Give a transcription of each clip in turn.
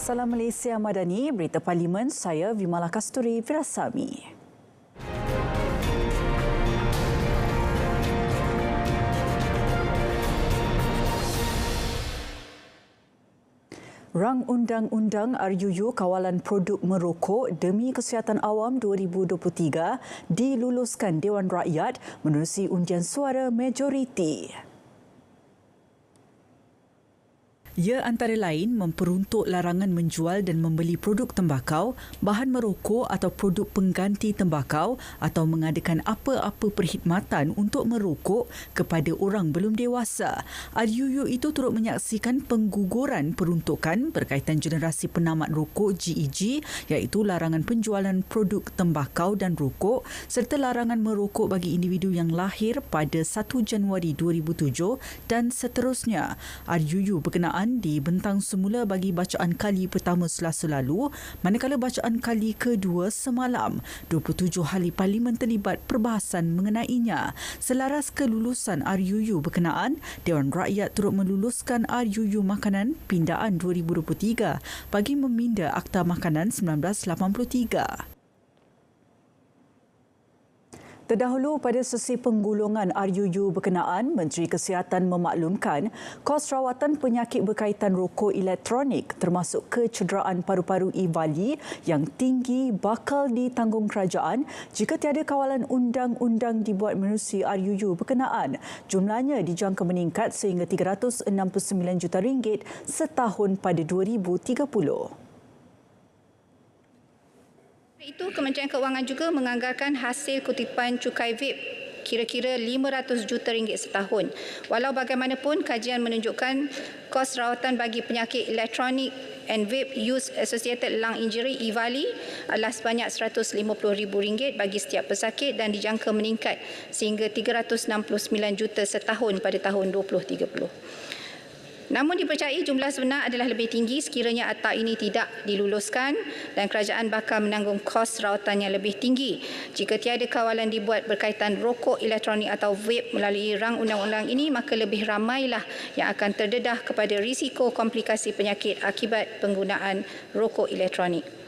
Salam Malaysia Madani, Berita Parlimen, saya Vimala Kasturi Virasami. Rang Undang-Undang RUU Kawalan Produk Merokok demi Kesihatan Awam 2023 diluluskan Dewan Rakyat menerusi undian suara majoriti. Ia antara lain memperuntuk larangan menjual dan membeli produk tembakau, bahan merokok atau produk pengganti tembakau atau mengadakan apa-apa perkhidmatan untuk merokok kepada orang belum dewasa. RUU itu turut menyaksikan pengguguran peruntukan berkaitan generasi penamat rokok GEG iaitu larangan penjualan produk tembakau dan rokok serta larangan merokok bagi individu yang lahir pada 1 Januari 2007 dan seterusnya. RUU berkenaan dibentang semula bagi bacaan kali pertama Selasa lalu, manakala bacaan kali kedua semalam. 27 ahli parlimen terlibat perbahasan mengenainya. Selaras kelulusan RUU berkenaan, Dewan Rakyat turut meluluskan RUU Makanan Pindaan 2023 bagi meminda Akta Makanan 1983. Terdahulu pada sesi penggulungan RUU berkenaan, Menteri Kesihatan memaklumkan kos rawatan penyakit berkaitan rokok elektronik termasuk kecederaan paru-paru EVALI yang tinggi bakal ditanggung kerajaan jika tiada kawalan undang-undang dibuat menerusi RUU berkenaan. Jumlahnya dijangka meningkat sehingga RM369 juta setahun pada 2030. Itu Kementerian Keuangan juga menganggarkan hasil kutipan cukai vape kira-kira RM500 juta setahun. Walau bagaimanapun, kajian menunjukkan kos rawatan bagi penyakit elektronik and vape use associated lung injury EVALI adalah sebanyak RM150,000 bagi setiap pesakit dan dijangka meningkat sehingga RM369 juta setahun pada tahun 2030. Namun dipercayai jumlah sebenar adalah lebih tinggi sekiranya akta ini tidak diluluskan dan kerajaan bakal menanggung kos rawatan yang lebih tinggi jika tiada kawalan dibuat berkaitan rokok elektronik atau vape melalui rang undang-undang ini, maka lebih ramailah yang akan terdedah kepada risiko komplikasi penyakit akibat penggunaan rokok elektronik.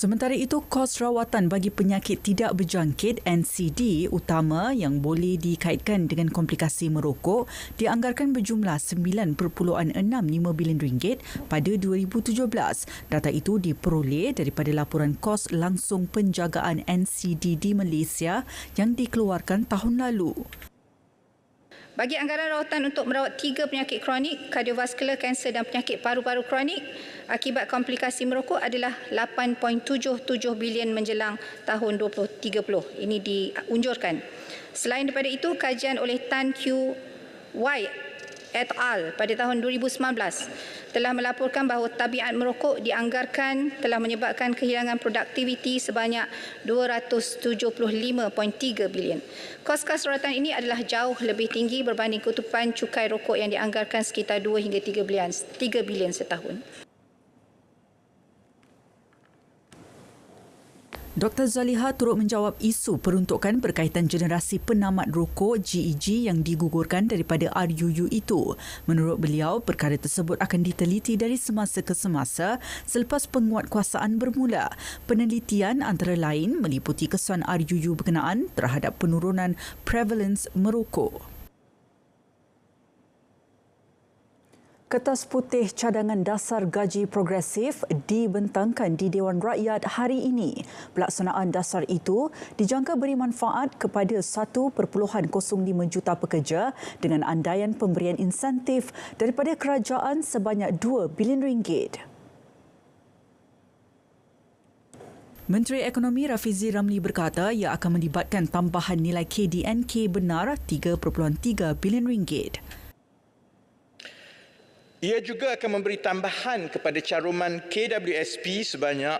Sementara itu, kos rawatan bagi penyakit tidak berjangkit NCD utama yang boleh dikaitkan dengan komplikasi merokok dianggarkan berjumlah RM9.65 bilion pada 2017. Data itu diperoleh daripada laporan kos langsung penjagaan NCD di Malaysia yang dikeluarkan tahun lalu. Bagi anggaran rawatan untuk merawat 3 penyakit kronik, kardiovaskular, kanser dan penyakit paru-paru kronik akibat komplikasi merokok adalah 8.77 bilion menjelang tahun 2030. Ini diunjurkan. Selain daripada itu, kajian oleh Tan Q. Y et al. Pada tahun 2019 telah melaporkan bahawa tabiat merokok dianggarkan telah menyebabkan kehilangan produktiviti sebanyak 275.3 bilion. Kos-kos rawatan ini adalah jauh lebih tinggi berbanding kutipan cukai rokok yang dianggarkan sekitar 2 hingga 3 bilion setahun. Dr. Zaliha turut menjawab isu peruntukan berkaitan generasi penamat rokok GEG yang digugurkan daripada RUU itu. Menurut beliau, perkara tersebut akan diteliti dari semasa ke semasa selepas penguatkuasaan bermula. Penelitian antara lain meliputi kesan RUU berkenaan terhadap penurunan prevalence merokok. Kertas putih cadangan dasar gaji progresif dibentangkan di Dewan Rakyat hari ini. Pelaksanaan dasar itu dijangka beri manfaat kepada 1.05 juta pekerja dengan andaian pemberian insentif daripada kerajaan sebanyak RM2 bilion. Menteri Ekonomi Rafizi Ramli berkata ia akan melibatkan tambahan nilai KDNK benar RM3.3 bilion. Ia juga akan memberi tambahan kepada caruman KWSP sebanyak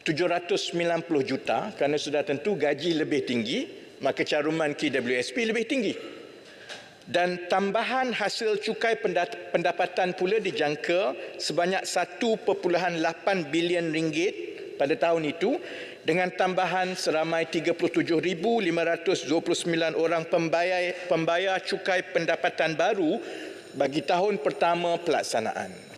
790 juta kerana sudah tentu gaji lebih tinggi, maka caruman KWSP lebih tinggi. Dan tambahan hasil cukai pendapatan pula dijangka sebanyak 1.8 bilion ringgit pada tahun itu dengan tambahan seramai 37,529 orang pembayar cukai pendapatan baru bagi tahun pertama pelaksanaan.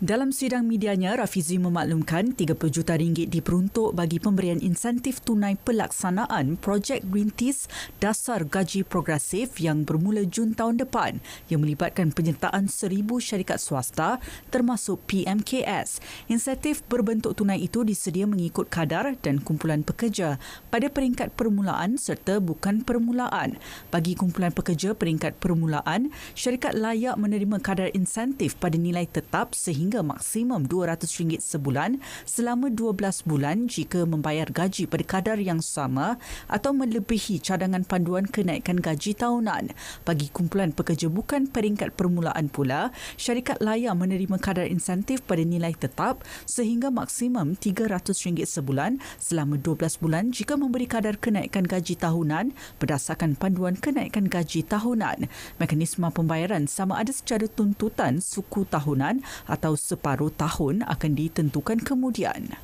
Dalam sidang medianya, Rafizi memaklumkan 30 juta ringgit diperuntuk bagi pemberian insentif tunai pelaksanaan projek Greenpeace dasar gaji progresif yang bermula Jun tahun depan yang melibatkan penyertaan 1,000 syarikat swasta termasuk PMKS. Insentif berbentuk tunai itu disedia mengikut kadar dan kumpulan pekerja pada peringkat permulaan serta bukan permulaan. Bagi kumpulan pekerja peringkat permulaan, syarikat layak menerima kadar insentif pada nilai tetap sehingga maksimum RM200 sebulan selama 12 bulan jika membayar gaji pada kadar yang sama atau melebihi cadangan panduan kenaikan gaji tahunan. Bagi kumpulan pekerja bukan peringkat permulaan pula, syarikat layak menerima kadar insentif pada nilai tetap sehingga maksimum RM300 sebulan selama 12 bulan jika memberi kadar kenaikan gaji tahunan berdasarkan panduan kenaikan gaji tahunan. Mekanisme pembayaran sama ada secara tuntutan suku tahunan atau separuh tahun akan ditentukan kemudian.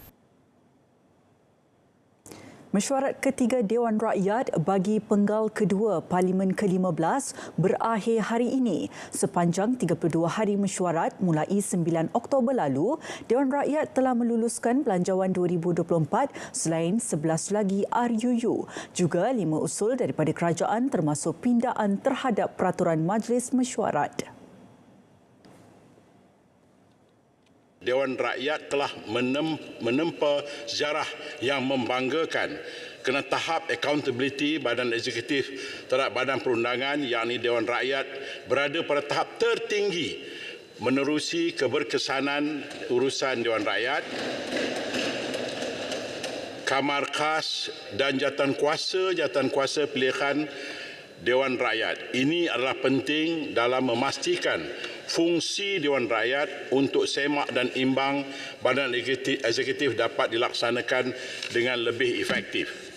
Mesyuarat ketiga Dewan Rakyat bagi penggal kedua Parlimen ke-15 berakhir hari ini. Sepanjang 32 hari mesyuarat mulai 9 Oktober lalu, Dewan Rakyat telah meluluskan Belanjawan 2024 selain 11 lagi RUU. Juga 5 usul daripada kerajaan termasuk pindaan terhadap peraturan Majlis Mesyuarat. Dewan Rakyat telah menempa sejarah yang membanggakan kerana tahap accountability badan eksekutif terhadap badan perundangan yakni Dewan Rakyat berada pada tahap tertinggi menerusi keberkesanan urusan Dewan Rakyat, Kamar Khas dan jawatan kuasa pilihan Dewan Rakyat. Ini adalah penting dalam memastikan fungsi Dewan Rakyat untuk semak dan imbang badan eksekutif dapat dilaksanakan dengan lebih efektif.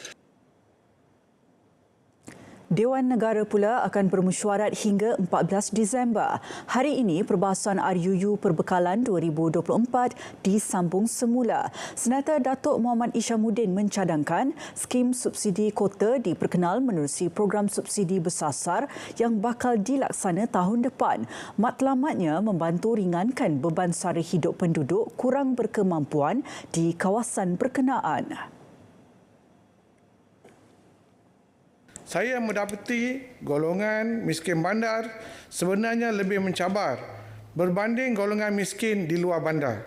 Dewan Negara pula akan bermesyuarat hingga 14 Disember. Hari ini, perbahasan RUU Perbekalan 2024 disambung semula. Senator Datuk Muhammad Isyamuddin mencadangkan skim subsidi kota diperkenal menerusi program subsidi bersasar yang bakal dilaksana tahun depan. Matlamatnya membantu ringankan beban sara hidup penduduk kurang berkemampuan di kawasan berkenaan. Saya mendapati golongan miskin bandar sebenarnya lebih mencabar berbanding golongan miskin di luar bandar.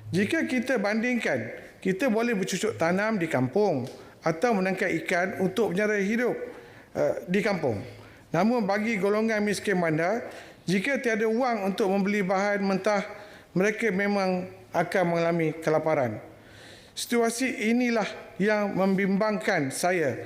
Jika kita bandingkan, kita boleh bercucuk tanam di kampung atau menangkap ikan untuk menyara hidup di kampung. Namun bagi golongan miskin bandar, jika tiada wang untuk membeli bahan mentah, mereka memang akan mengalami kelaparan. Situasi inilah yang membimbangkan saya.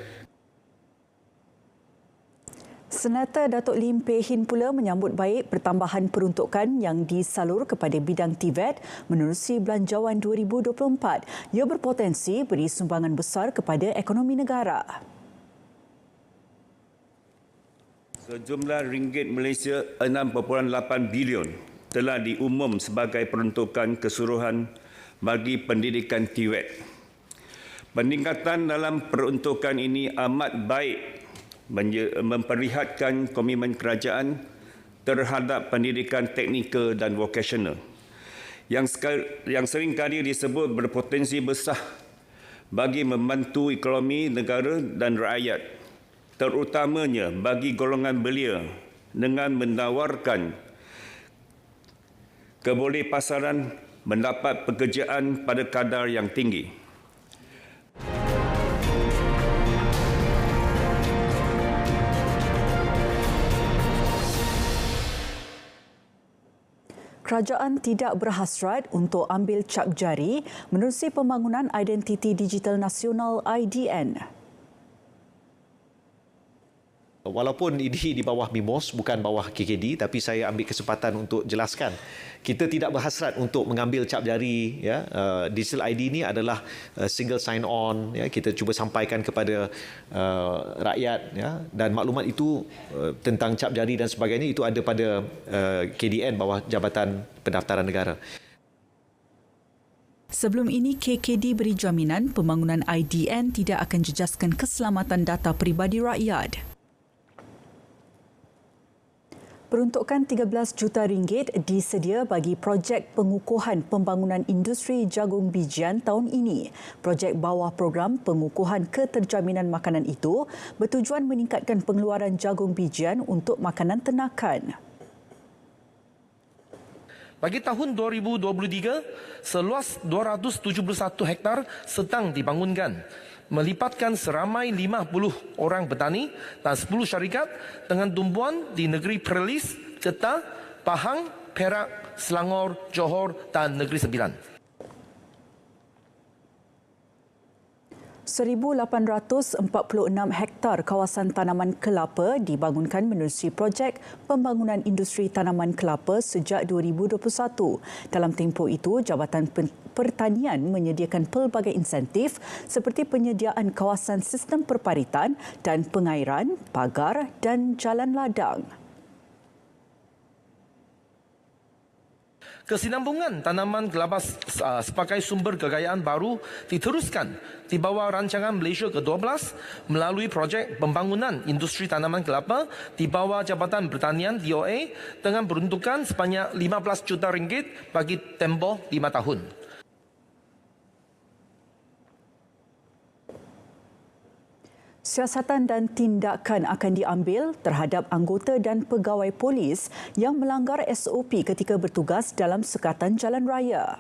Senator Datuk Lim Peh Hin pula menyambut baik pertambahan peruntukan yang disalur kepada bidang TVET menerusi Belanjawan 2024. Ia berpotensi beri sumbangan besar kepada ekonomi negara. Sejumlah ringgit Malaysia 6.8 bilion telah diumum sebagai peruntukan keseluruhan bagi pendidikan TVET. Peningkatan dalam peruntukan ini amat baik memperlihatkan komitmen kerajaan terhadap pendidikan teknikal dan vokasional yang seringkali disebut berpotensi besar bagi membantu ekonomi negara dan rakyat, terutamanya bagi golongan belia dengan menawarkan kebolehpasaran mendapat pekerjaan pada kadar yang tinggi. Kerajaan tidak berhasrat untuk ambil cap jari menerusi pembangunan identiti digital nasional IDN. Walaupun ini di bawah BIMOS, bukan bawah KKD, tapi saya ambil kesempatan untuk jelaskan. Kita tidak berhasrat untuk mengambil cap jari. Ya. Digital ID ini adalah single sign-on. Ya. Kita cuba sampaikan kepada rakyat. Ya. Dan maklumat itu tentang cap jari dan sebagainya, itu ada pada KDN, bawah Jabatan Pendaftaran Negara. Sebelum ini, KKD beri jaminan pembangunan IDN tidak akan jejaskan keselamatan data peribadi rakyat. Peruntukan 13 juta ringgit disedia bagi projek pengukuhan pembangunan industri jagung bijian tahun ini. Projek bawah program pengukuhan keterjaminan makanan itu bertujuan meningkatkan pengeluaran jagung bijian untuk makanan ternakan. Bagi tahun 2023, seluas 271 hektar sedang dibangunkan, melipatkan seramai 50 orang petani dan 10 syarikat dengan tumbuhan di negeri Perlis, Kedah, Pahang, Perak, Selangor, Johor dan Negeri Sembilan. 1,846 hektar kawasan tanaman kelapa dibangunkan menerusi projek pembangunan industri tanaman kelapa sejak 2021. Dalam tempoh itu, Jabatan Pertanian menyediakan pelbagai insentif seperti penyediaan kawasan sistem perparitan dan pengairan, pagar dan jalan ladang. Kesinambungan tanaman kelapa sebagai sumber kekayaan baru diteruskan di bawah rancangan Malaysia ke-12 melalui projek pembangunan industri tanaman kelapa di bawah Jabatan Pertanian DOA dengan peruntukan sebanyak 15 juta ringgit bagi tempoh 5 tahun. Siasatan dan tindakan akan diambil terhadap anggota dan pegawai polis yang melanggar SOP ketika bertugas dalam sekatan jalan raya.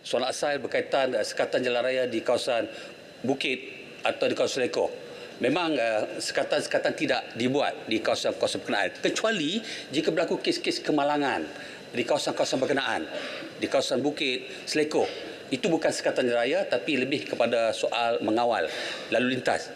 Soalan asal berkaitan sekatan jalan raya di kawasan Bukit atau di kawasan Seleko. Memang sekatan-sekatan tidak dibuat di kawasan-kawasan berkenaan. Kecuali jika berlaku kes-kes kemalangan di kawasan-kawasan berkenaan. Di kawasan Bukit, Seleko. Itu bukan sekatan jalan raya tapi lebih kepada soal mengawal lalu lintas.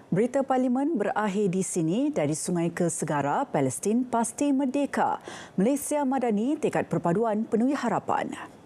Berita Parlimen berakhir di sini. Dari sungai ke segara, Palestin pasti merdeka. Malaysia Madani tekad perpaduan penuhi harapan.